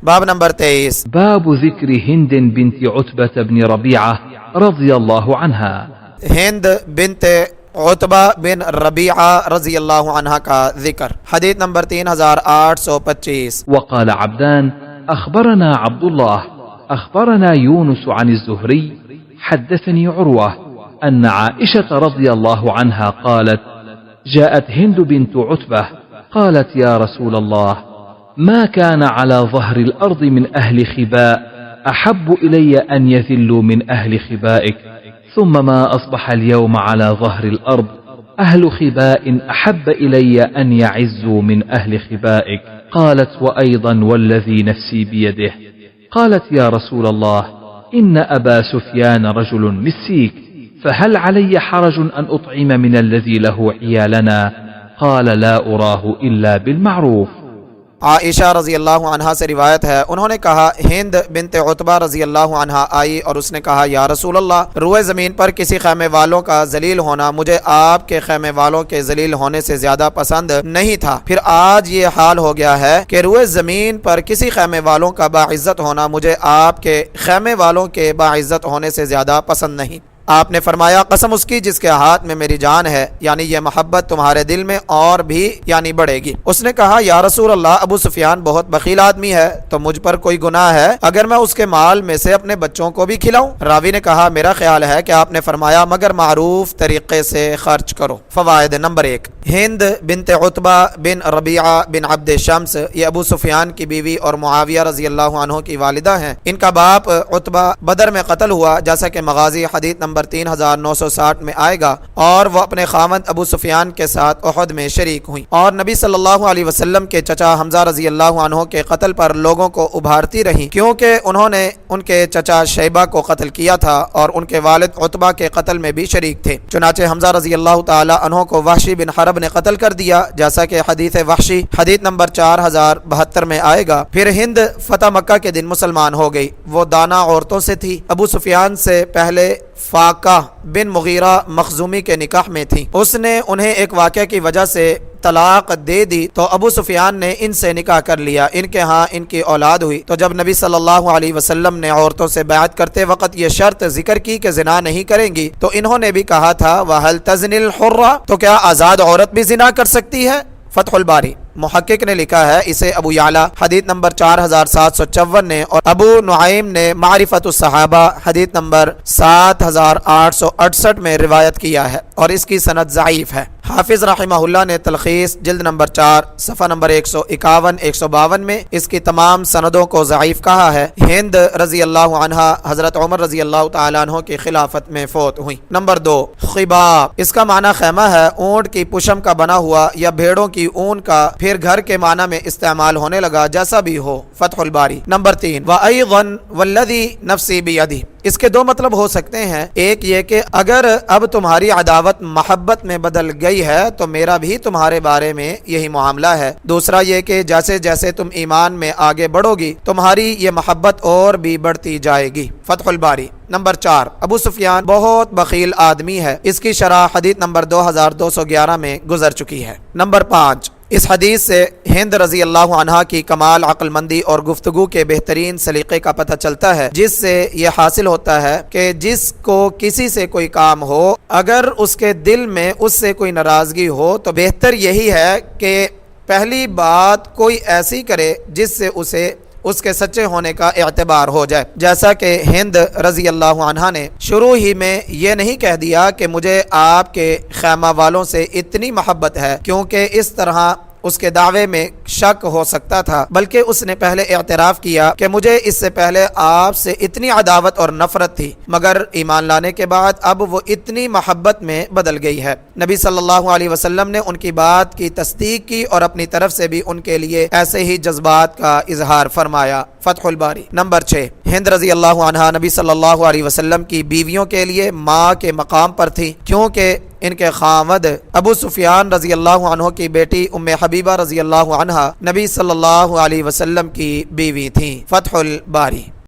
باب نمبر 23 باب ذكر هند بنت عتبة بن ربيعة رضي الله عنها. ہند بنت عتبہ بن ربیعہ رضی اللہ عنہ کا ذکر. حدیث نمبر 3825. وقال عبدان أخبرنا عبد الله أخبرنا يونس عن الزهري حدثني عروة أن عائشة رضي الله عنها قالت جاءت هند بنت عتبة قالت يا رسول الله ما كان على ظهر الأرض من أهل خباء أحب إلي أن يذلوا من أهل خبائك ثم ما أصبح اليوم على ظهر الأرض أهل خباء أحب إلي أن يعزوا من أهل خبائك. قالت وأيضا والذي نفسي بيده. قالت يا رسول الله إن أبا سفيان رجل مسيك فهل علي حرج أن أطعم من الذي له عيالنا؟ قال لا أراه إلا بالمعروف. عائشہ رضی اللہ عنہا سے روایت ہے، انہوں نے کہا ہند بنت عتبہ رضی اللہ عنہا آئی اور اس نے کہا یا رسول اللہ، روئے زمین پر کسی خیمے والوں کا ذلیل ہونا مجھے آپ کے خیمے والوں کے ذلیل ہونے سے زیادہ پسند نہیں تھا، پھر آج یہ حال ہو گیا ہے کہ روئے زمین پر کسی خیمے والوں کا باعزت ہونا مجھے آپ کے خیمے والوں کے باعزت ہونے سے زیادہ پسند نہیں۔ آپ نے فرمایا قسم اس کی جس کے ہاتھ میں میری جان ہے، یعنی یہ محبت تمہارے دل میں اور بھی یعنی بڑھے گی۔ اس نے کہا یا رسول اللہ، ابو سفیان بہت بخیل آدمی ہے، تو مجھ پر کوئی گناہ ہے اگر میں اس کے مال میں سے اپنے بچوں کو بھی کھلاؤں؟ راوی نے کہا میرا خیال ہے کہ آپ نے فرمایا مگر معروف طریقے سے خرچ کرو۔ فوائد نمبر 1، ہند بنت عتبہ بن ربیعہ بن عبد شمس یہ ابو سفیان کی بیوی اور معاویہ رضی اللہ عنہ کی والدہ ہیں۔ ان کا باپ عتبہ بدر میں قتل ہوا، جیسا کہ مغازی حدیث نمبر 3960 میں آئے گا، اور وہ اپنے خاوند ابو سفیان کے ساتھ احد میں شریک ہوئیں، اور نبی صلی اللہ علیہ وسلم کے چچا حمزہ رضی اللہ عنہ کے قتل پر لوگوں کو ابھارتی رہیں، کیونکہ انہوں نے ان کے چچا شیبہ کو قتل کیا تھا اور ان کے والد عتبہ کے قتل میں بھی شریک تھے۔ چنانچہ حمزہ رضی اللہ تعالی عنہ کو وحشی بن حرب نے قتل کر دیا، جیسا کہ حدیث وحشی حدیث نمبر 4072 میں آئے گا۔ پھر ہند فتح مکہ کے دن مسلمان ہو گئی، وہ دانا عورتوں سے تھی، ابو سفیان سے پہلے فاقہ بن مغیرہ مخزومی کے نکاح میں تھی، اس نے انہیں ایک واقعہ کی وجہ سے طلاق دے دی تو ابو سفیان نے ان سے نکاح کر لیا، ان کے ہاں ان کی اولاد ہوئی۔ تو جب نبی صلی اللہ علیہ وسلم نے عورتوں سے بیعت کرتے وقت یہ شرط ذکر کی کہ زنا نہیں کریں گی، تو انہوں نے بھی کہا تھا وَهَلْ تَزْنِ الْحُرَّةُ، تو کیا آزاد عورت بھی زنا کر سکتی ہے؟ فتح الباری محقق نے لکھا ہے اسے ابو یعلا حدیث نمبر 4754 نے، اور ابو نعیم نے معرفت الصحابہ حدیث نمبر 7868 میں روایت کیا ہے، اور اس کی سند ضعیف ہے۔ حافظ رحمہ اللہ نے تلخیص جلد نمبر 4 صفحہ نمبر 151 152 میں اس کی تمام سندوں کو ضعیف کہا ہے۔ ہند رضی اللہ عنہ حضرت عمر رضی اللہ تعالیٰ عنہ کی خلافت میں فوت ہوئی۔ نمبر 2، خباب، اس کا معنی خیمہ ہے، اونٹ کی پشم کا بنا ہوا یا بھیڑوں کی اون کا، پھر گھر کے معنی میں استعمال ہونے لگا، جیسا بھی ہو۔ فتح الباری۔ نمبر 3، وَأَيْضًا وَالَّذِي نَفْسِي بِيَدِهِ، اس کے دو مطلب ہو سکتے ہیں، ایک یہ کہ اگر اب تمہاری عداوت محبت میں بدل گئی ہے تو میرا بھی تمہارے بارے میں یہی معاملہ ہے، دوسرا یہ کہ جیسے جیسے تم ایمان میں آگے بڑھو گی تمہاری یہ محبت اور بھی بڑھتی جائے گی۔ فتح الباری۔ نمبر 4، ابو سفیان بہت بخیل آدمی ہے، اس کی شرح حدیث نمبر 2211 میں گزر چکی ہے۔ نمبر 5، اس حدیث سے ہند رضی اللہ عنہا کی کمال عقل مندی اور گفتگو کے بہترین سلیقے کا پتہ چلتا ہے، جس سے یہ حاصل ہوتا ہے کہ جس کو کسی سے کوئی کام ہو، اگر اس کے دل میں اس سے کوئی ناراضگی ہو تو بہتر یہی ہے کہ پہلی بات کوئی ایسی کرے جس سے اسے اس کے سچے ہونے کا اعتبار ہو جائے، جیسا کہ ہند رضی اللہ عنہا نے شروع ہی میں یہ نہیں کہہ دیا کہ مجھے آپ کے خیمہ والوں سے اتنی محبت ہے، کیونکہ اس طرح اس کے دعوے میں شک ہو سکتا تھا، بلکہ اس نے پہلے اعتراف کیا کہ مجھے اس سے پہلے آپ سے اتنی عداوت اور نفرت تھی، مگر ایمان لانے کے بعد اب وہ اتنی محبت میں بدل گئی ہے۔ نبی صلی اللہ علیہ وسلم نے ان کی بات کی تصدیق کی اور اپنی طرف سے بھی ان کے لیے ایسے ہی جذبات کا اظہار فرمایا۔ فتح الباری۔ نمبر 6، ہند رضی اللہ عنہا نبی صلی اللہ علیہ وسلم کی بیویوں کے لیے ماں کے مقام پر تھی، کیونکہ ان کے خاوند ابو سفیان رضی اللہ عنہ کی بیٹی ام حبیبہ رضی اللہ عنہا نبی صلی اللہ علیہ وسلم کی بیوی تھیں۔ فتح الباری۔